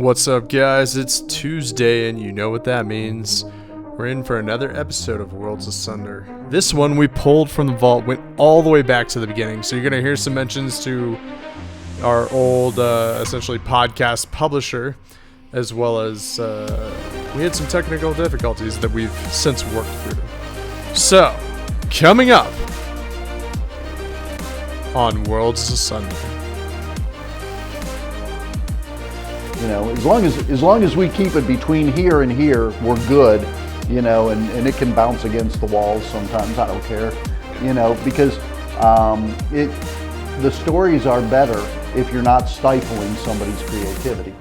What's up, guys? It's Tuesday, and you know what that means. We're in for another episode of Worlds Asunder. This one we pulled from the vault, went all the way back to the beginning, so you're going to hear some mentions to our old, essentially, podcast publisher, as well as we had some technical difficulties that we've since worked through. So, coming up on Worlds Asunder. You know, as long as we keep it between here and here, we're good. You know, and it can bounce against the walls sometimes. I don't care. You know, because the stories are better if you're not stifling somebody's creativity.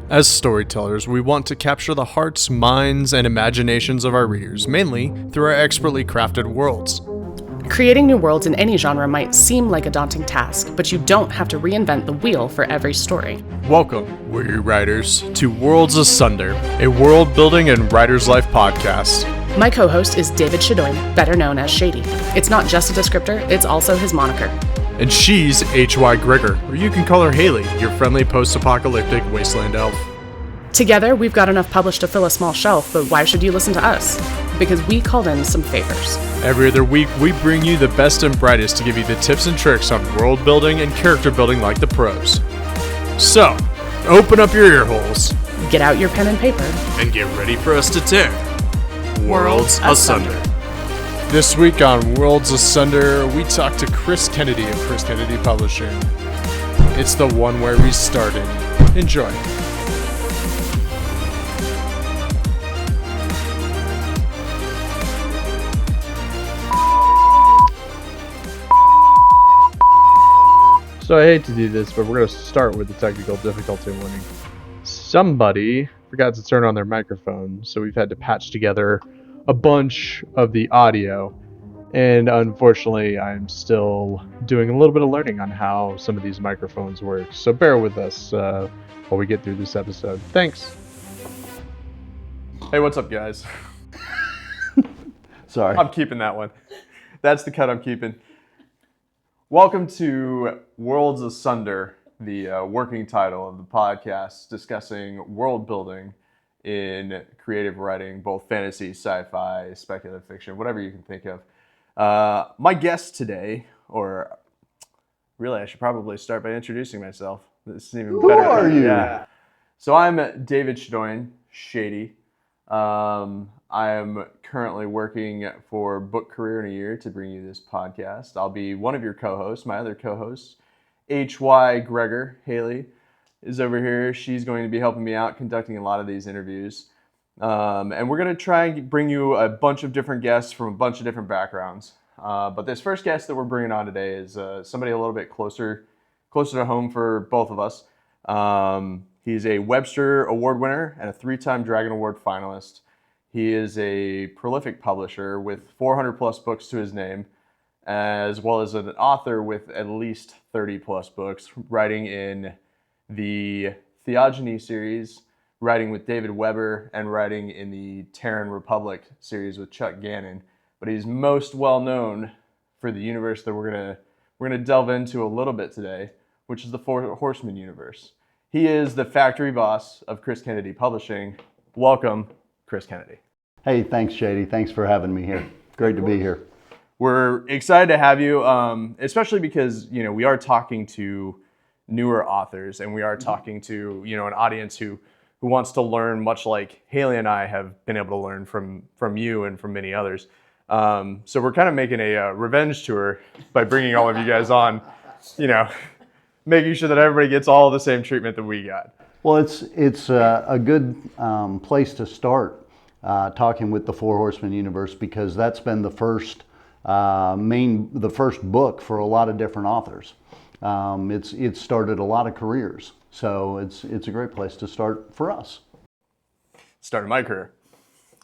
As storytellers, we want to capture the hearts, minds, and imaginations of our readers, mainly through our expertly crafted worlds. Creating new worlds in any genre might seem like a daunting task, but you don't have to reinvent the wheel for every story. Welcome, weary writers, to Worlds Asunder, a world-building and writer's life podcast. My co-host is David Shadoin, better known as Shady. It's not just a descriptor, it's also his moniker. And she's H.Y. Gregor, or you can call her Haley, your friendly post-apocalyptic wasteland elf. Together, we've got enough published to fill a small shelf, but why should you listen to us? Because we called in some favors. Every other week, we bring you the best and brightest to give you the tips and tricks on world building and character building like the pros. So, open up your ear holes. Get out your pen and paper. And get ready for us to tear Worlds Asunder. This week on Worlds Asunder, we talk to Chris Kennedy of Chris Kennedy Publishing. It's the one where we started. Enjoy. So I hate to do this, but we're going to start with the technical difficulty warning. Somebody forgot to turn on their microphone, so we've had to patch together a bunch of the audio. And unfortunately, I'm still doing a little bit of learning on how some of these microphones work. So bear with us while we get through this episode. Thanks. Hey, what's up, guys? Sorry. I'm keeping that one. That's the cut I'm keeping. Welcome to Worlds Asunder, the working title of the podcast discussing world building in creative writing, both fantasy, sci-fi, speculative fiction, whatever you can think of. My guest today, or really I should probably start by introducing myself. This is even better. Who are you? Yeah. So I'm David Shadoin, Shady. I am currently working for Book Career in a Year to bring you this podcast. I'll be one of your co-hosts. My other co-host, H.Y. Gregor, Haley, is over here. She's going to be helping me out conducting a lot of these interviews. And we're going to try and bring you a bunch of different guests from a bunch of different backgrounds. But this first guest that we're bringing on today is somebody a little bit closer to home for both of us. He's a Webster Award winner and a 3-time Dragon Award finalist. He is a prolific publisher with 400 plus books to his name, as well as an author with at least 30 plus books, writing in the Theogony series, writing with David Weber, and writing in the Terran Republic series with Chuck Gannon. But he's most well known for the universe that we're gonna delve into a little bit today, which is the Four Horseman Universe. He is the factory boss of Chris Kennedy Publishing. Welcome, Chris Kennedy. Hey, thanks, Shady. Thanks for having me here. Great to be here. We're excited to have you, especially because, you know, we are talking to newer authors, and we are talking to, you know, an audience who wants to learn, much like Haley and I have been able to learn from you and from many others. So we're kind of making a revenge tour by bringing all of you guys on, you know, making sure that everybody gets all the same treatment that we got. Well, it's a good place to start talking with the Four Horseman Universe, because that's been the first book for a lot of different authors. It's started a lot of careers, so it's a great place to start for us. Started my career,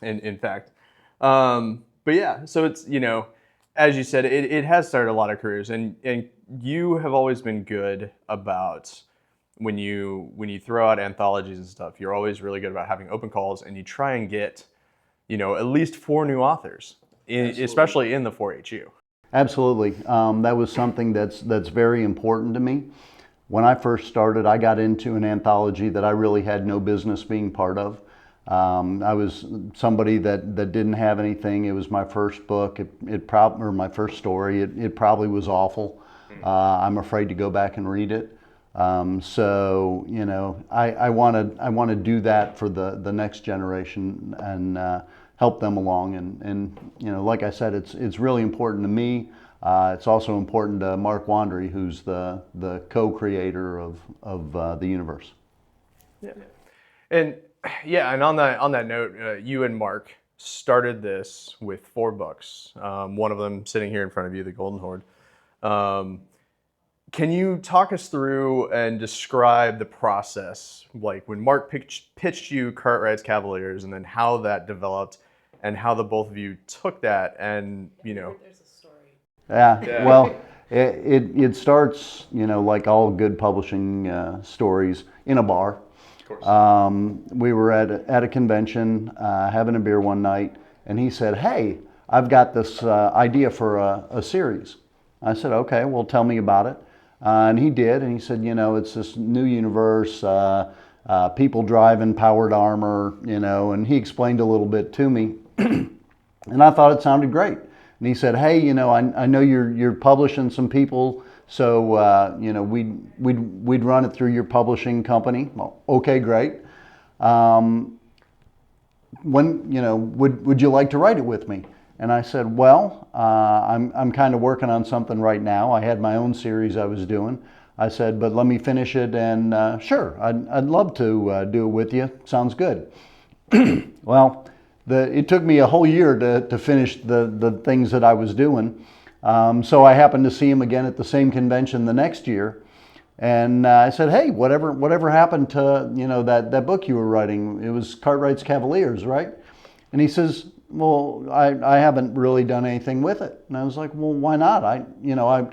in fact. But yeah, so it's, you know, as you said, it has started a lot of careers, and you have always been good about when you throw out anthologies and stuff. You're always really good about having open calls, and you try and get, you know, at least 4 new authors, especially in the 4HU. Absolutely. That was something that's very important to me. when I first started, I got into an anthology that I really had no business being part of. I was somebody that didn't have anything. It was my first book, or my first story. It probably was awful. I'm afraid to go back and read it. So you know, I want to do that for the next generation and help them along. And you know, like I said, it's really important to me. It's also important to Mark Wandry, who's the co-creator of the universe. Yeah. And yeah, and on that note, you and Mark started this with 4 books. One of them sitting here in front of you, The Golden Horde. Can you talk us through and describe the process, like when Mark pitched you Cartwright's Cavaliers, and then how that developed, and how the both of you took that, and you know. There's a story. Yeah. Well, it starts, you know, like all good publishing stories, in a bar. We were at a convention having a beer one night, and he said, "Hey, I've got this idea for a series." I said, "Okay, well, tell me about it." And he did, and he said, "You know, it's this new universe, people driving powered armor, you know," and he explained a little bit to me, and I thought it sounded great. And he said, "Hey, you know, I know you're publishing some people, so you know, we'd run it through your publishing company." Well, okay, great. When, you know, would you like to write it with me? And I said, "Well, I'm kind of working on something right now. I had my own series I was doing." I said, "But let me finish it, and sure, I'd love to do it with you. Sounds good." Well, it took me a whole year to finish the things that I was doing. So I happened to see him again at the same convention the next year. And I said, "Hey, whatever happened to, you know, that book you were writing? It was Cartwright's Cavaliers, right?" And he says, "Well, I haven't really done anything with it." And I was like, "Well, why not? I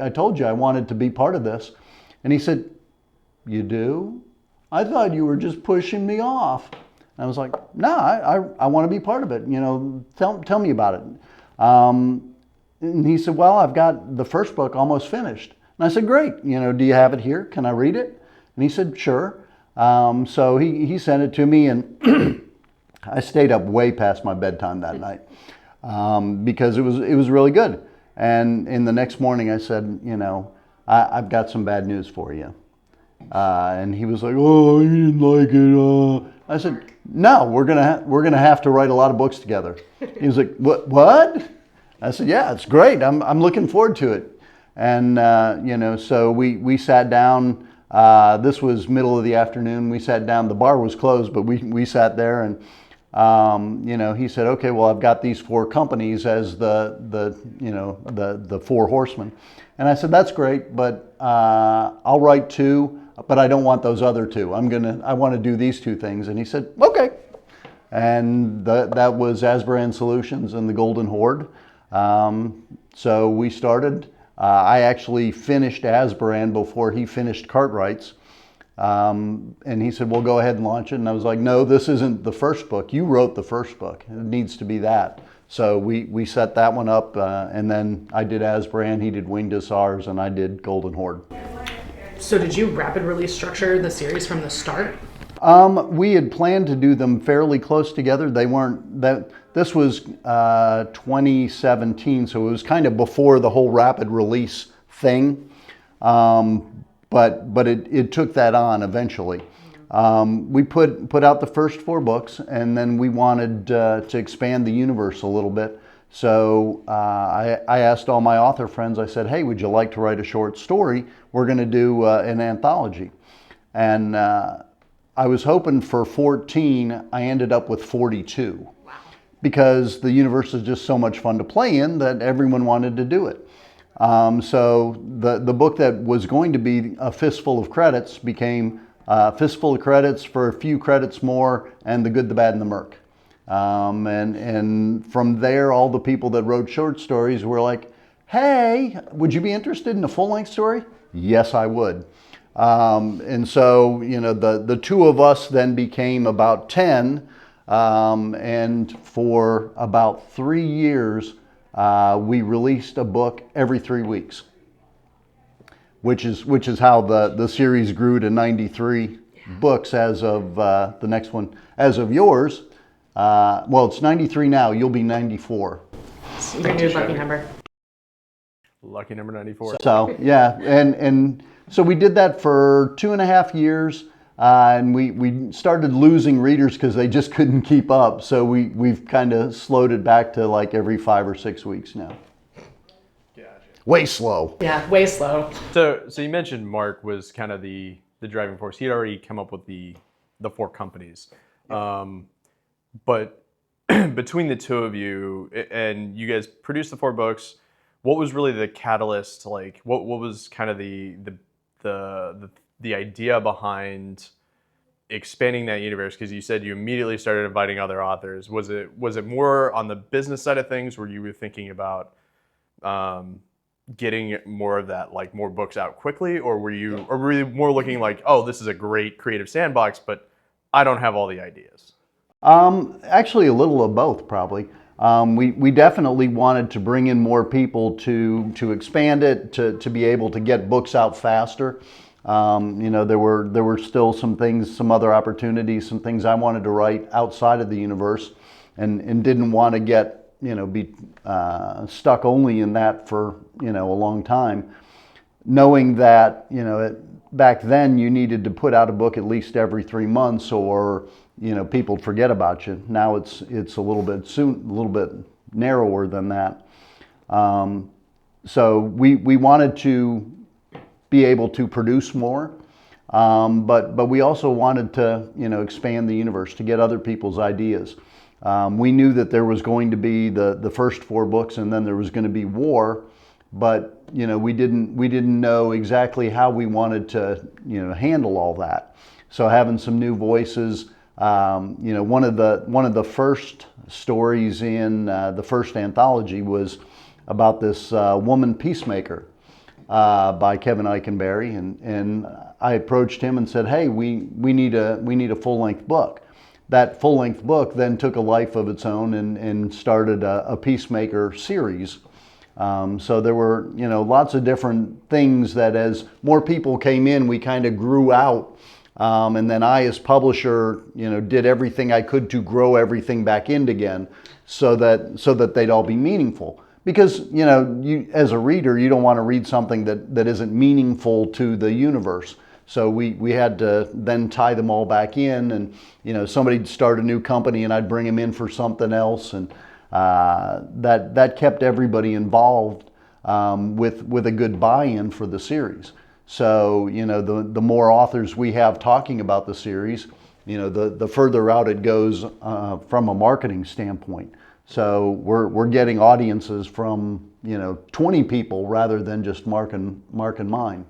told you I wanted to be part of this." And he said, "You do? I thought you were just pushing me off." And I was like, "No, I want to be part of it. You know, tell me about it." And he said, "Well, I've got the first book almost finished." And I said, "Great. You know, do you have it here? Can I read it?" And he said, "Sure." So he sent it to me, and I stayed up way past my bedtime that night because it was really good. And in the next morning, I said, "You know, I've got some bad news for you." And he was like, "Oh, you didn't like it." I said, "No, we're gonna have to write a lot of books together." He was like, "What?" I said, "Yeah, it's great. I'm looking forward to it." And you know, so we sat down. This was middle of the afternoon. We sat down. The bar was closed, but we sat there, and you know, he said, "Okay, well, I've got these 4 companies as the 4 Horsemen." And I said, "That's great, but I'll write 2, but I don't want those other 2. I want to do these 2 things." And he said, "Okay." And that was Asbrand Solutions and the Golden Horde. So we started. I actually finished Asbrand before he finished Cartwright's. And he said, "Well, go ahead and launch it." And I was like, "No, this isn't the first book. You wrote the first book. It needs to be that." So we set that one up, and then I did Asbrand, he did Winged Hussars, and I did Golden Horde. So did you rapid release structure the series from the start? We had planned to do them fairly close together. They weren't that. This was 2017, so it was kind of before the whole rapid release thing. But it took that on eventually. We put out the first 4 books, and then we wanted to expand the universe a little bit. So I asked all my author friends, I said, "Hey, would you like to write a short story? We're going to do an anthology." And I was hoping for 14. I ended up with 42. Wow. Because the universe is just so much fun to play in that everyone wanted to do it. So the book that was going to be a fistful of credits became a fistful of credits for a few credits more, and The Good, the Bad, and the Merc. And from there, all the people that wrote short stories were like, "Hey, would you be interested in a full-length story?" Yes, I would. And so, you know, the 2 of us then became about 10. And for about 3 years, we released a book every 3 weeks. which is how the series grew to 93 books as of the next one, as of yours. Well, it's 93 now. You'll be 94. Your new lucky number. Lucky number 94. So yeah, and so we did that for 2.5 years, and we started losing readers because they just couldn't keep up. So we've kind of slowed it back to like every 5 or 6 weeks now. Gotcha. Way slow. Yeah, way slow. So you mentioned Mark was kind of the driving force. He'd already come up with the 4 companies. But between the two of you, and you guys produced the 4 books, what was really the catalyst? Like, what was kind of the idea behind expanding that universe? Because you said you immediately started inviting other authors. Was it more on the business side of things, where you were thinking about getting more of that, like more books out quickly, or were you more looking like, oh, this is a great creative sandbox, but I don't have all the ideas? Actually, a little of both, probably. We definitely wanted to bring in more people to expand it, to be able to get books out faster. There were still some things, some other opportunities, some things I wanted to write outside of the universe, and didn't want to get, be stuck only in that for, a long time. Knowing that, back then you needed to put out a book at least every 3 months, or people forget about you. Now it's a little bit narrower than that. So we wanted to be able to produce more, but we also wanted to expand the universe, to get other people's ideas. We knew that there was going to be the first 4 books, and then there was going to be war, but we didn't know exactly how we wanted to handle all that. So having some new voices. One of the first stories in the first anthology was about this woman peacemaker by Kevin Eikenberry, and I approached him and said, "Hey, we need a full-length book." That full-length book then took a life of its own and started a Peacemaker series. So there were lots of different things that, as more people came in, we kind of grew out. And then I, as publisher, did everything I could to grow everything back in again, so that they'd all be meaningful. Because you, as a reader, you don't want to read something that isn't meaningful to the universe. So we had to then tie them all back in, and somebody'd start a new company, and I'd bring them in for something else, and that kept everybody involved with a good buy-in for the series. So, the more authors we have talking about the series, the further out it goes from a marketing standpoint. So we're getting audiences from, 20 people rather than just Mark and mine.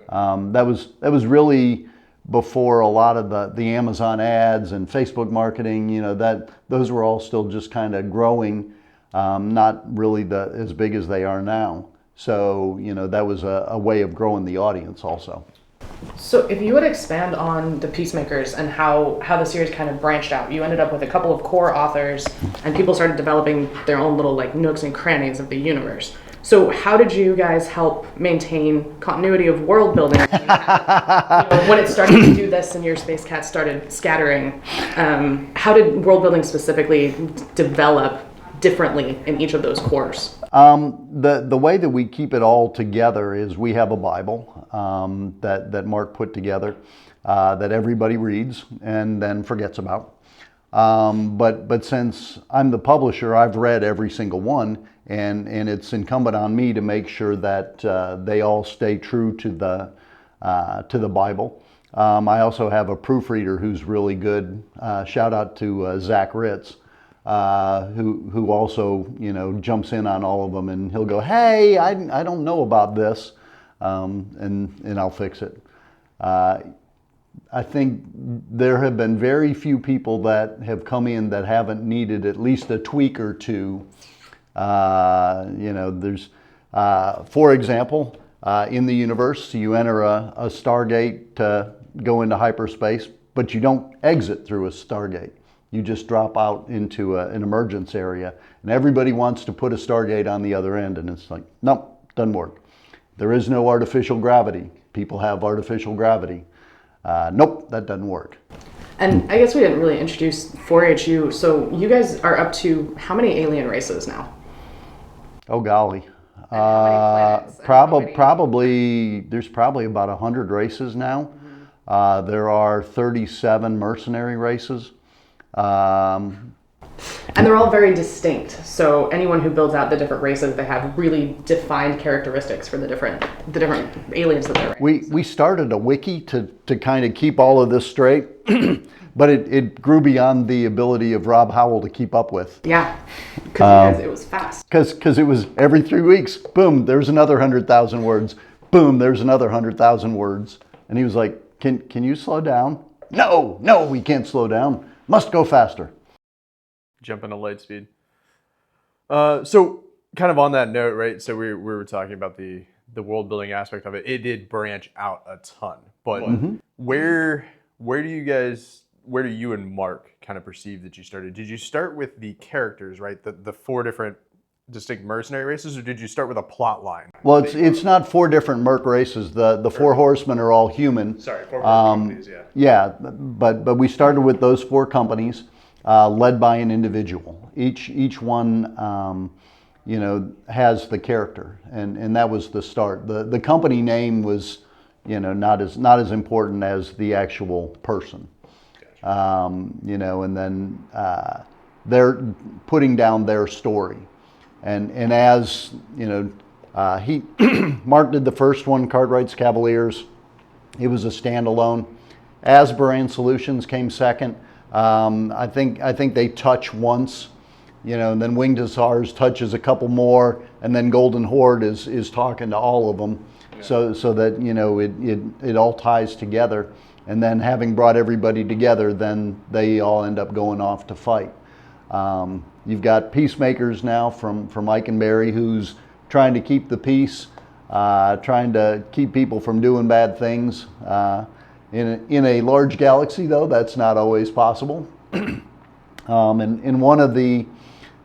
That was really before a lot of the Amazon ads and Facebook marketing, those were all still just kind of growing, not really as big as they are now. So, that was a way of growing the audience also. So if you would expand on the Peacemakers and how the series kind of branched out, you ended up with a couple of core authors, and people started developing their own little nooks and crannies of the universe. So how did you guys help maintain continuity of world building when it started to do this and your space cats started scattering? How did world building specifically develop differently in each of those cores? The way that we keep it all together is we have a Bible that Mark put together that everybody reads and then forgets about. But since I'm the publisher, I've read every single one, and it's incumbent on me to make sure that they all stay true to the Bible. I also have a proofreader who's really good. Shout out to Zach Ritz. Who also jumps in on all of them, and he'll go, "Hey, I don't know about this," and I'll fix it. I think there have been very few people that have come in that haven't needed at least a tweak or two. There's, for example, in the universe, you enter a Stargate to go into hyperspace, but you don't exit through a Stargate. You just drop out into an emergence area, and everybody wants to put a Stargate on the other end, and it's like, nope, doesn't work. There is no artificial gravity. People have artificial gravity. Nope, that doesn't work. And I guess we didn't really introduce 4HU. So you guys are up to how many alien races now? Oh golly. how many planets? And Probably there's probably about 100 races now. There are 37 mercenary races. And they're all very distinct. So anyone who builds out the different races, they have really defined characteristics for the different aliens that they're in. We started a wiki to kind of keep all of this straight, but it grew beyond the ability of Rob Howell to keep up with. Yeah, because it was fast. Because it was every 3 weeks, boom, there's another 100,000 words. Boom, there's another 100,000 words. And he was like, can you slow down? No, we can't slow down. Must go faster. Jump into light speed. So kind of on that note, right? So we were talking about the world building aspect of it. It did branch out a ton, but where do you and Mark kind of perceive that you started? Did you start with the characters, right? The four different distinct mercenary races, or did you start with a plot line? Well, it's not four different merc races. The Four Horsemen are all human. Sorry, four companies, yeah. Yeah, but we started with those four companies, led by an individual. Each one, has the character, and that was the start. The company name was, not as important as the actual person. Gotcha. And then they're putting down their story, and as Mark did the first one, Cartwright's Cavaliers. It was a standalone. Asburan Solutions came second. I think they touch once, and then Winged Hussars touches a couple more, and then Golden Horde is talking to all of them, yeah. so that it all ties together, and then having brought everybody together, then they all end up going off to fight. You've got peacemakers now from Eikenberry, who's trying to keep the peace, trying to keep people from doing bad things. In a large galaxy, though, that's not always possible. And one of the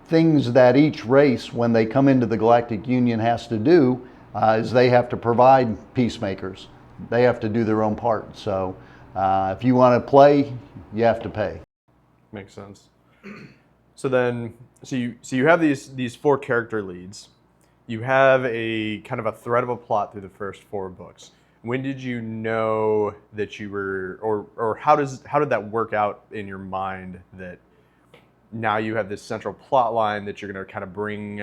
things that each race, when they come into the Galactic Union, has to do is they have to provide peacemakers. They have to do their own part. So if you want to play, you have to pay. Makes sense. So then, so you have these four character leads. You have a kind of a thread of a plot through the first four books. When did you know that you were, or how did that work out in your mind that now you have this central plot line that you're going to kind of bring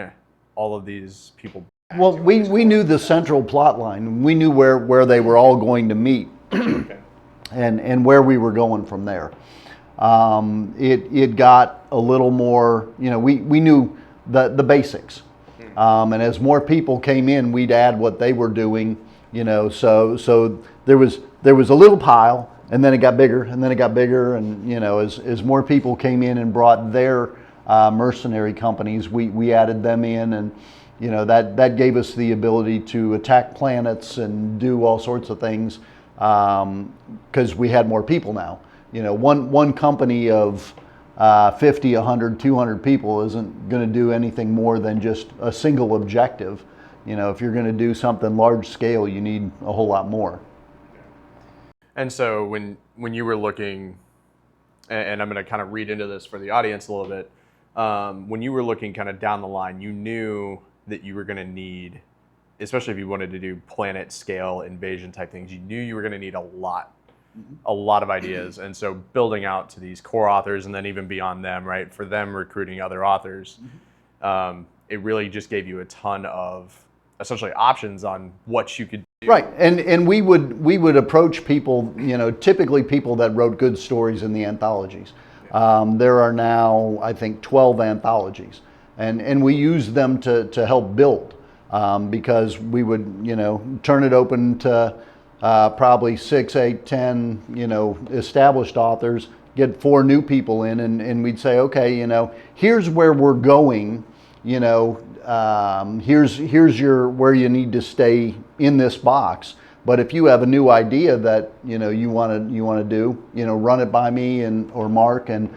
all of these people back? Well, we knew the central plot line. We knew where they were all going to meet, okay. and where we were going from there. It got a little more, we knew the basics. And as more people came in, we'd add what they were doing. So there was a little pile, and then it got bigger, and then it got bigger, and as more people came in and brought their mercenary companies, we added them in, and that gave us the ability to attack planets and do all sorts of things because we had more people now. One company of 50, 100, 200 people isn't going to do anything more than just a single objective. If you're going to do something large scale, you need a whole lot more. And so when you were looking, and I'm going to kind of read into this for the audience a little bit, when you were looking kind of down the line, you knew that you were going to need, especially if you wanted to do planet scale invasion type things, you knew you were going to need a lot of ideas. And so building out to these core authors, and then even beyond them, right, for them recruiting other authors, it really just gave you a ton of essentially options on what you could do. Right, and we would approach people, typically people that wrote good stories in the anthologies. There are now, I think, 12 anthologies, and we use them to help build, because we would, turn it open to probably 6, 8, 10, established authors, get 4 new people in, and we'd say, okay, here's where we're going, here's where you need to stay in this box. But if you have a new idea that you want to do, run it by me or Mark, and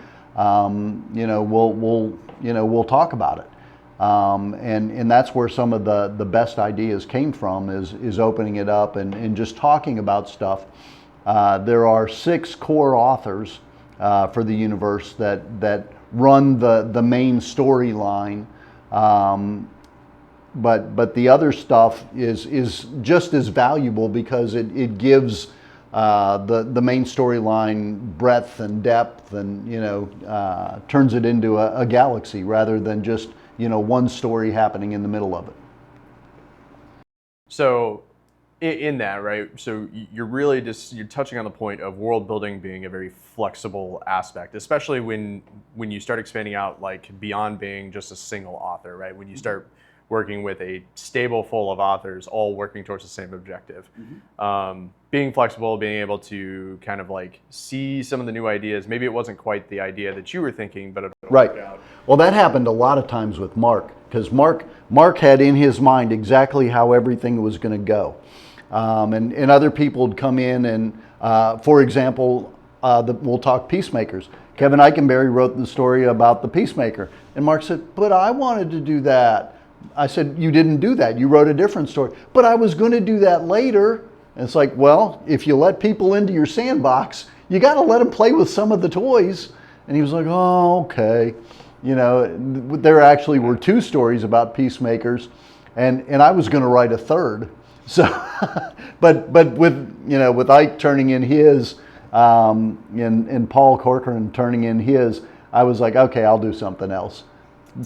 we'll talk about it. And that's where some of the best ideas came from, is opening it up and just talking about stuff. There are 6 core authors for the universe that run the main storyline. But the other stuff is just as valuable because it gives the main storyline breadth and depth, and turns it into a galaxy rather than just one story happening in the middle of it. So in that, right, so you're touching on the point of world building being a very flexible aspect, especially when you start expanding out, like beyond being just a single author, right? When you start working with a stable full of authors all working towards the same objective. Being flexible, being able to kind of like see some of the new ideas. Maybe it wasn't quite the idea that you were thinking, but it worked out. Well, that happened a lot of times with Mark, because Mark had in his mind exactly how everything was going to go. And other people would come in and, for example, we'll talk Peacemakers. Kevin Eikenberry wrote the story about the Peacemaker. And Mark said, but I wanted to do that. I said, you didn't do that. You wrote a different story. But I was going to do that later. And it's like, well, if you let people into your sandbox, you got to let them play with some of the toys. And he was like, oh, okay. There actually were 2 stories about Peacemakers, and I was going to write a third. So, but with Ike turning in his, and Paul Corcoran turning in his, I was like, okay, I'll do something else.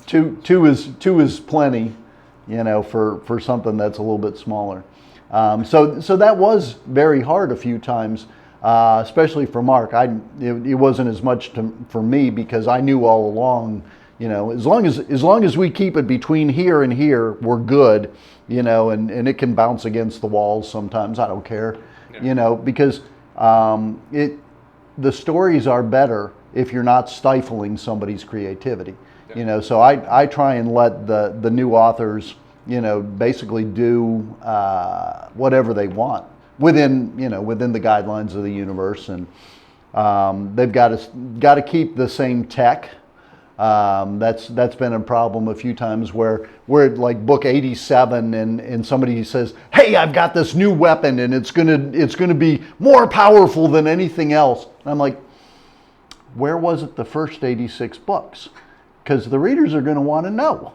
Two is plenty, for something that's a little bit smaller. So that was very hard a few times, especially for Mark. It wasn't as much for me, because I knew all along, as long as we keep it between here and here, we're good, and it can bounce against the walls sometimes. I don't care, because the stories are better if you're not stifling somebody's creativity. So I try and let the new authors, basically do whatever they want within the guidelines of the universe, and they've got to keep the same tech. That's been a problem a few times where we're at like book 87 and somebody says, hey, I've got this new weapon and it's gonna be more powerful than anything else. And I'm like, where was it the first 86 books? Because the readers are going to want to know.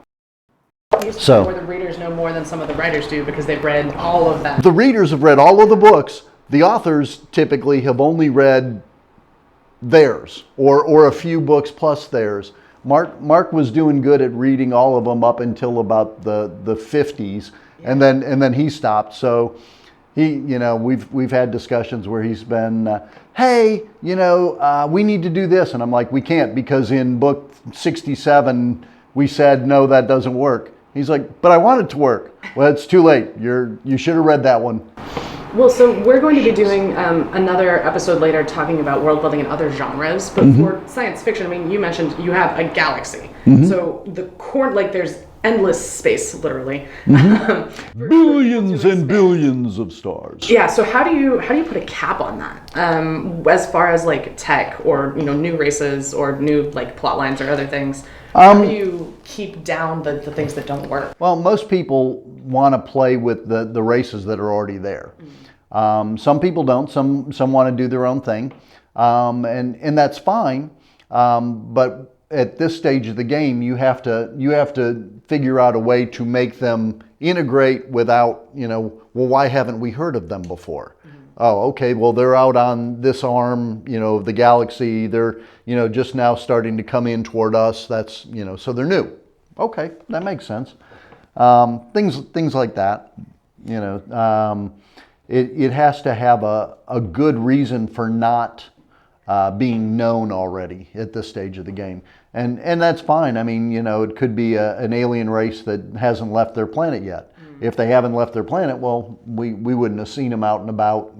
So the readers know more than some of the writers do because they've read all of them. The readers have read all of the books. The authors typically have only read theirs or a few books plus theirs. Mark was doing good at reading all of them up until about the 50s, yeah. and then he stopped. So we've had discussions where he's been, hey, we need to do this, and I'm like, we can't, because in book 67 we said no, that doesn't work. He's like, but I want it to work. Well, it's too late. You should have read that one. Well, so we're going to be doing another episode later talking about world building in other genres, but for science fiction, I mean, you mentioned you have a galaxy. So the core, like there's endless space, literally. Billions and billions of stars. Yeah. So how do you put a cap on that? As far as like tech or new races or new like plot lines or other things, how do you keep down the things that don't work? Well, most people want to play with the races that are already there. Some people don't. Some want to do their own thing, and that's fine. But at this stage of the game, you have to figure out a way to make them integrate without, well, why haven't we heard of them before? Oh, okay, well, they're out on this arm, of the galaxy. They're, just now starting to come in toward us. That's, so they're new. Okay, that makes sense. Things like that, it has to have a good reason for not being known already at this stage of the game. And that's fine. I mean, it could be an alien race that hasn't left their planet yet. If they haven't left their planet, well, we wouldn't have seen them out and about,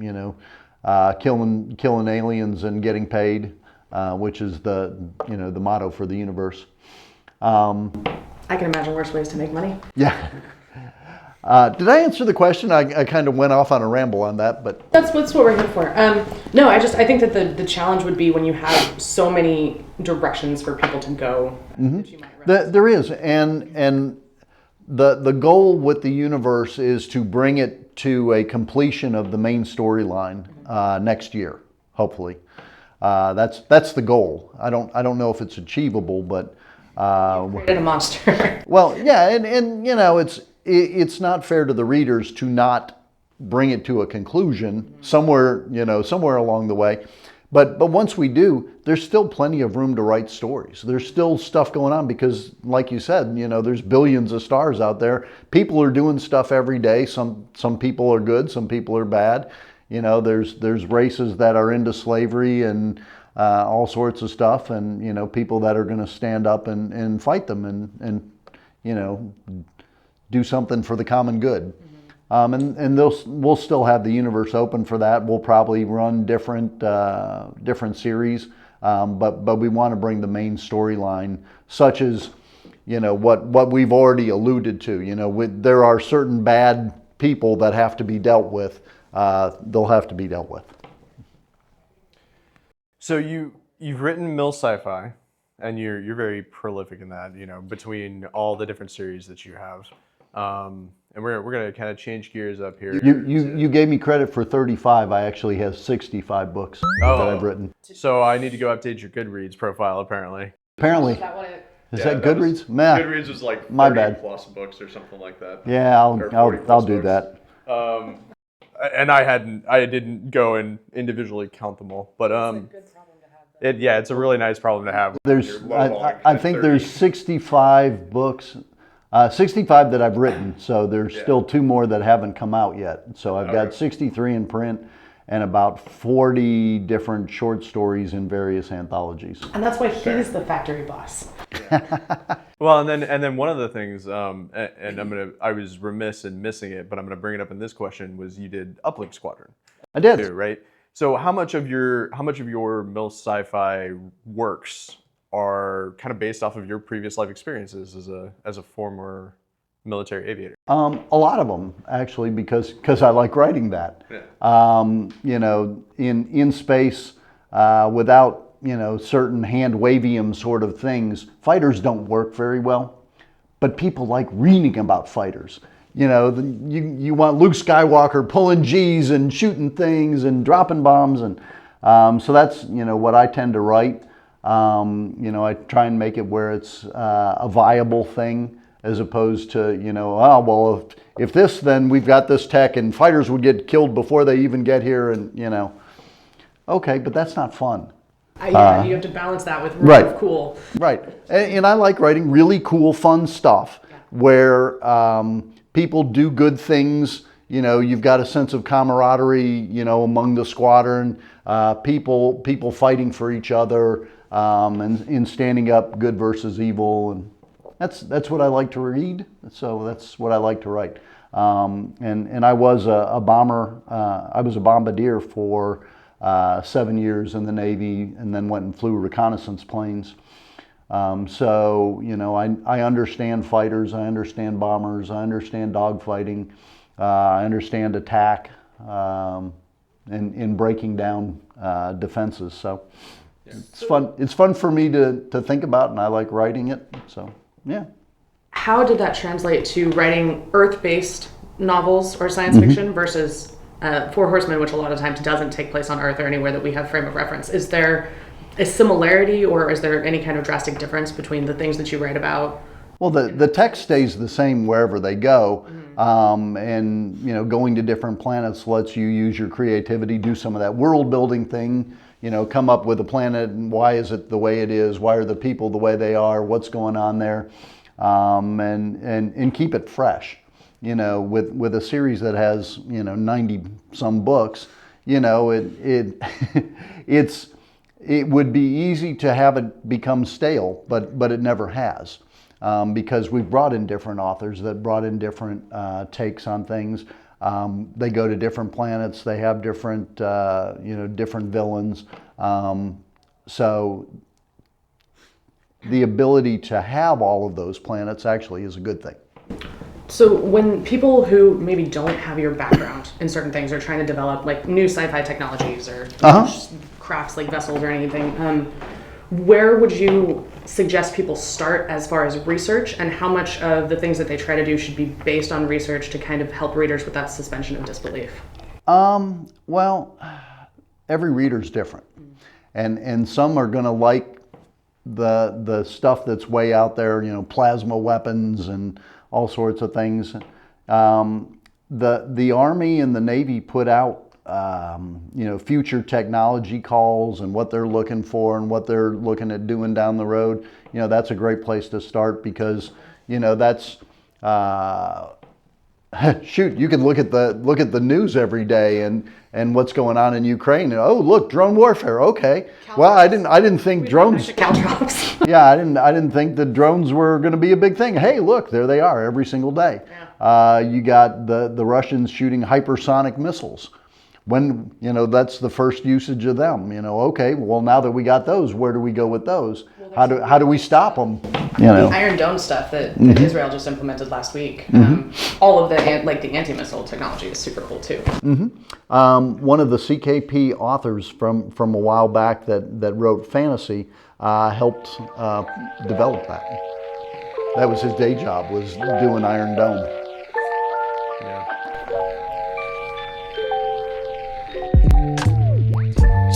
killing aliens and getting paid, which is the motto for the universe. I can imagine worse ways to make money. Yeah. Did I answer the question? I kind of went off on a ramble on that, but That's what we're here for. No, I think that the challenge would be when you have so many directions for people to go. That you might realize. there is, and the goal with the universe is to bring it to a completion of the main storyline next year, hopefully. That's the goal. I don't know if it's achievable, but Created a monster. well, yeah, and you know, it's not fair to the readers to not bring it to a conclusion somewhere, somewhere along the way. But once we do, there's still plenty of room to write stories. There's still stuff going on because, like you said, there's billions of stars out there. People are doing stuff every day. Some people are good, some people are bad. There's races that are into slavery and all sorts of stuff, and people that are going to stand up and fight them and do something for the common good. And we'll still have the universe open for that. We'll probably run different series, but we want to bring the main storyline, such as what we've already alluded to. There are certain bad people that have to be dealt with. They'll have to be dealt with. So you've written mill sci-fi, and you're very prolific in that. Between all the different series that you have. And we're going to kind of change gears up here. You gave me credit for 35. I actually have 65 books that I've written. So I need to go update your Goodreads profile, apparently. Apparently. Is that Goodreads? Nah, Goodreads was like 30 my bad. plus books or something like that. Yeah, I'll do that. And I didn't go and individually count them all. But it's a really nice problem to have. I think there's 65 books. 65 that I've written, so there's still 2 more that haven't come out yet. So I've got 63 in print and about 40 different short stories in various anthologies. And that's why he's the factory boss. Well, and then one of the things, and I was remiss in missing it, but I'm gonna bring it up in this question, was you did Uplink Squadron. I did. Too, right? So how much of your mill sci-fi works are kind of based off of your previous life experiences as a former military aviator? A lot of them, actually, because I like writing that. Yeah. In space, without certain hand-wavium sort of things, fighters don't work very well. But people like reading about fighters. You want Luke Skywalker pulling G's and shooting things and dropping bombs, and so that's what I tend to write. I try and make it where it's a viable thing, as opposed to, if this, then we've got this tech and fighters would get killed before they even get here, and okay, but that's not fun. You have to balance that with really cool. Right, and I like writing really cool, fun stuff where people do good things. You've got a sense of camaraderie, among the squadron, people fighting for each other. And in standing up, good versus evil, and that's what I like to read. So that's what I like to write. And I was a bomber. I was a bombardier for 7 years in the Navy, and then went and flew reconnaissance planes. So I understand fighters. I understand bombers. I understand dogfighting. I understand attack and breaking down defenses. So. It's fun. It's fun for me to think about, and I like writing it. So, yeah. How did that translate to writing Earth-based novels or science fiction versus Four Horsemen, which a lot of times doesn't take place on Earth or anywhere that we have frame of reference? Is there a similarity, or is there any kind of drastic difference between the things that you write about? Well, the text stays the same wherever they go, and going to different planets lets you use your creativity, do some of that world building thing. Come up with a planet and why is it the way it is? Why are the people the way they are? What's going on there? And keep it fresh. With a series that has 90 some books, it would be easy to have it become stale, but it never has, because we've brought in different authors that brought in different takes on things. They go to different planets. They have different, different villains. So the ability to have all of those planets actually is a good thing. So when people who maybe don't have your background in certain things are trying to develop like new sci-fi technologies or crafts like vessels or anything, where would you suggest people start as far as research, and how much of the things that they try to do should be based on research to kind of help readers with that suspension of disbelief? Well, every reader's different, and some are going to like the stuff that's way out there, you know, plasma weapons and all sorts of things. The Army and the Navy put out you know, future technology calls and what they're looking for and what they're looking at doing down the road. You know, that's a great place to start, because, you know, that's shoot, you can look at the news every day and what's going on in Ukraine, and oh, look, drone warfare. Okay, well, I didn't think drones. Yeah, I didn't think that drones were going to be a big thing. Hey, look, there they are every single day. Yeah. You got the Russians shooting hypersonic missiles. When, you know, that's the first usage of them. You know, okay, well, now that we got those, where do we go with those? Well, how do we stop them? You know, the Iron Dome stuff that Israel just implemented last week. All of the anti-missile technology is super cool too. One of the CKP authors from a while back that wrote fantasy helped develop that. That was his day job, was doing Iron Dome. Yeah.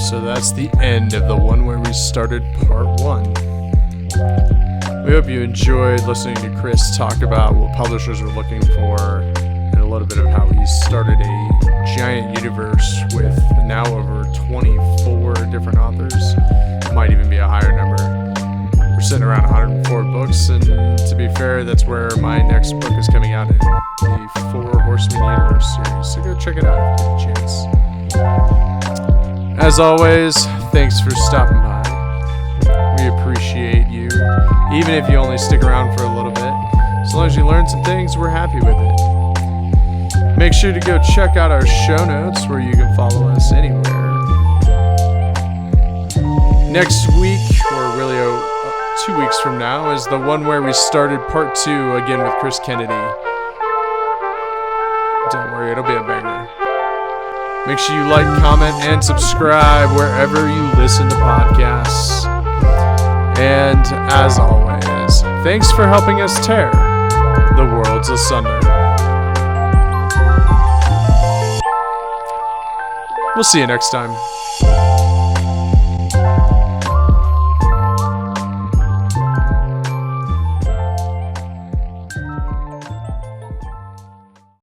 So that's the end of the one where we started part 1. We hope you enjoyed listening to Chris talk about what publishers are looking for, and a little bit of how he started a giant universe with now over 24 different authors. It might even be a higher number. We're sitting around 104 books, and to be fair, that's where my next book is coming out in, the Four Horseman Universe series. So go check it out if you get a chance. As always, thanks for stopping by. We appreciate you, even if you only stick around for a little bit. As long as you learn some things, we're happy with it. Make sure to go check out our show notes, where you can follow us anywhere. Next week, or really 2 weeks from now, is the one where we started part 2 again with Chris Kennedy. Don't worry, it'll be a banger. Make sure you like, comment, and subscribe wherever you listen to podcasts. And as always, thanks for helping us tear the worlds asunder. We'll see you next time.